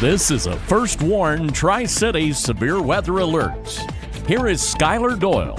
This is a First Warn Tri-Cities Severe Weather Alerts. Here is Skylar Doyle.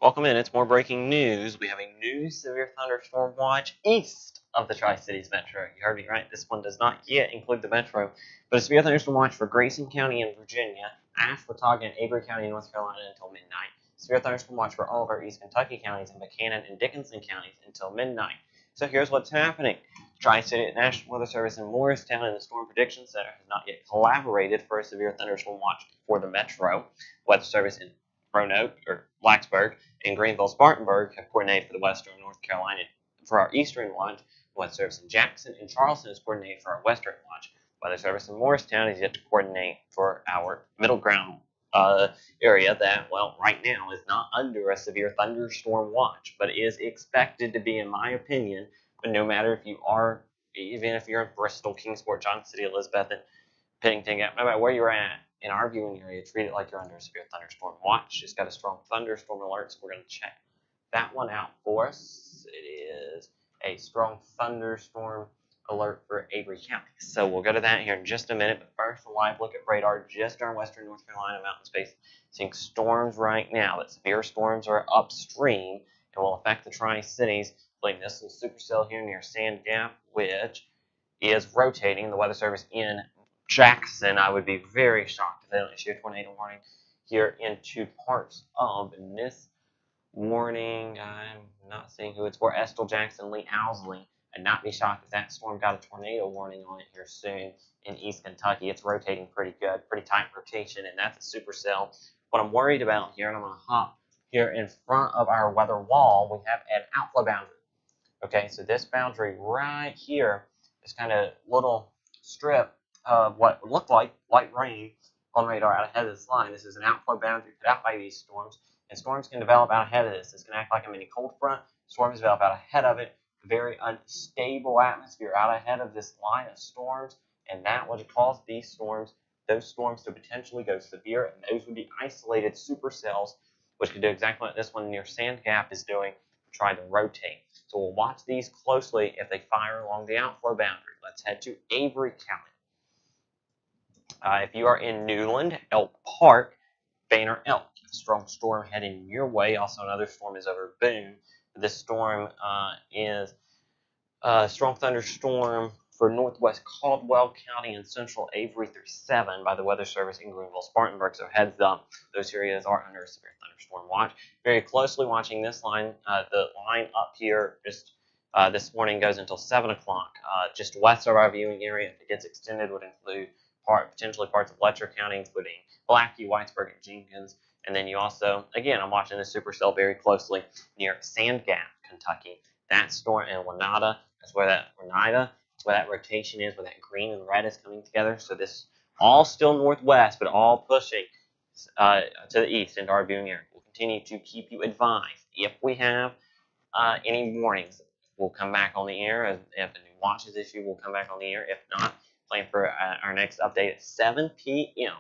Welcome in. It's more breaking news. We have a new severe thunderstorm watch east of the Tri-Cities Metro. You heard me right. This one does not yet include the Metro, but a severe thunderstorm watch for Grayson County in Virginia, Ashe, Watauga, and Avery County in North Carolina until midnight. Severe thunderstorm watch for all of our East Kentucky counties and Buchanan and Dickinson counties until midnight. So here's what's happening. Tri-City National Weather Service in Morristown and the Storm Prediction Center has not yet collaborated for a severe thunderstorm watch for the Metro. Weather Service in Roanoke or Blacksburg and Greenville Spartanburg have coordinated for the Western North Carolina for our Eastern watch. Weather Service in Jackson and Charleston is coordinated for our Western watch. Weather Service in Morristown is yet to coordinate for our middle ground area that, well, right now is not under a severe thunderstorm watch, but is expected to be, in my opinion, but no matter if you are, even if you're in Bristol, Kingsport, Johnson City, Elizabeth, and Pennington, no matter where you're at in our viewing area, treat it like you're under a severe thunderstorm watch. It's got a strong thunderstorm alert, so we're going to check that one out for us. It is a strong thunderstorm alert for Avery County. So we'll go to that here in just a minute, but first a live look at radar just our western North Carolina mountain space. Seeing storms right now, but severe storms are upstream and will affect the Tri-Cities, including this little supercell here near Sand Gap, which is rotating. The Weather Service in Jackson, I would be very shocked if they don't issue a tornado warning here into parts of this warning. I'm not seeing who it's for. Estill, Jackson, Lee, Owsley. I'd not be shocked if that storm got a tornado warning on it here soon in East Kentucky. It's rotating pretty good, pretty tight rotation, and that's a supercell. What I'm worried about here, and I'm going to hop here in front of our weather wall, we have an outflow boundary. Okay, so this boundary right here is kind of little strip of what would look like light rain on radar out ahead of this line. This is an outflow boundary put out by these storms, and storms can develop out ahead of this. This can act like a mini cold front. Storms develop out ahead of it. Very unstable atmosphere out ahead of this line of storms, and that would cause these storms, those storms to potentially go severe, and those would be isolated supercells, which could do exactly what this one near Sand Gap is doing, trying to rotate. So we'll watch these closely if they fire along the outflow boundary. Let's head to Avery County. If you are in Newland, Elk Park, Banner Elk, a strong storm heading your way. Also, another storm is over Boone. This storm is a strong thunderstorm for northwest Caldwell County and central Avery through 7 by the Weather Service in Greenville, Spartanburg. So heads up, those areas are under a severe thunderstorm watch. Very closely watching this line. The line up here just this morning goes until 7 o'clock. Just west of our viewing area, if it gets extended, would include potentially parts of Letcher County, including Blackie, Whitesburg, and Jenkins. And then you also, again, I'm watching this supercell very closely near Sand Gap, Kentucky. That storm in Oneida, that's where that rotation is, where that green and red is coming together. So this all still northwest, but all pushing to the east into our viewing area. We'll continue to keep you advised. If we have any warnings, we'll come back on the air. If a new watch is issued, we'll come back on the air. If not, plan for our next update at 7 p.m.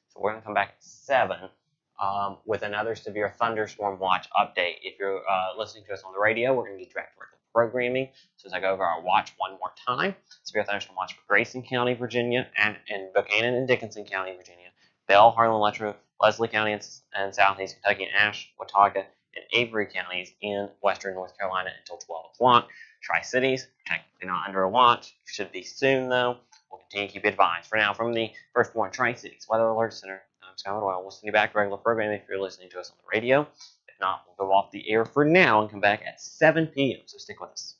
So we're going to come back at 7 with another severe thunderstorm watch update. If you're listening to us on the radio, we're going to get back to regular programming. So as I go over our watch one more time, severe thunderstorm watch for Grayson County, Virginia, and Buchanan and Dickinson County, Virginia, Bell, Harlan, Letcher, Leslie County, and Southeast Kentucky, and Ashe, Watauga, and Avery counties in western North Carolina until 12 o'clock. Tri-Cities, technically not under a watch. Should be soon, though. We'll continue to keep you advised. For now, from the First Warn Tri-Cities Weather Alert Center, I'm Skylar Doyle. We'll send you back to regular programming if you're listening to us on the radio. If not, we'll go off the air for now and come back at 7 p.m., so stick with us.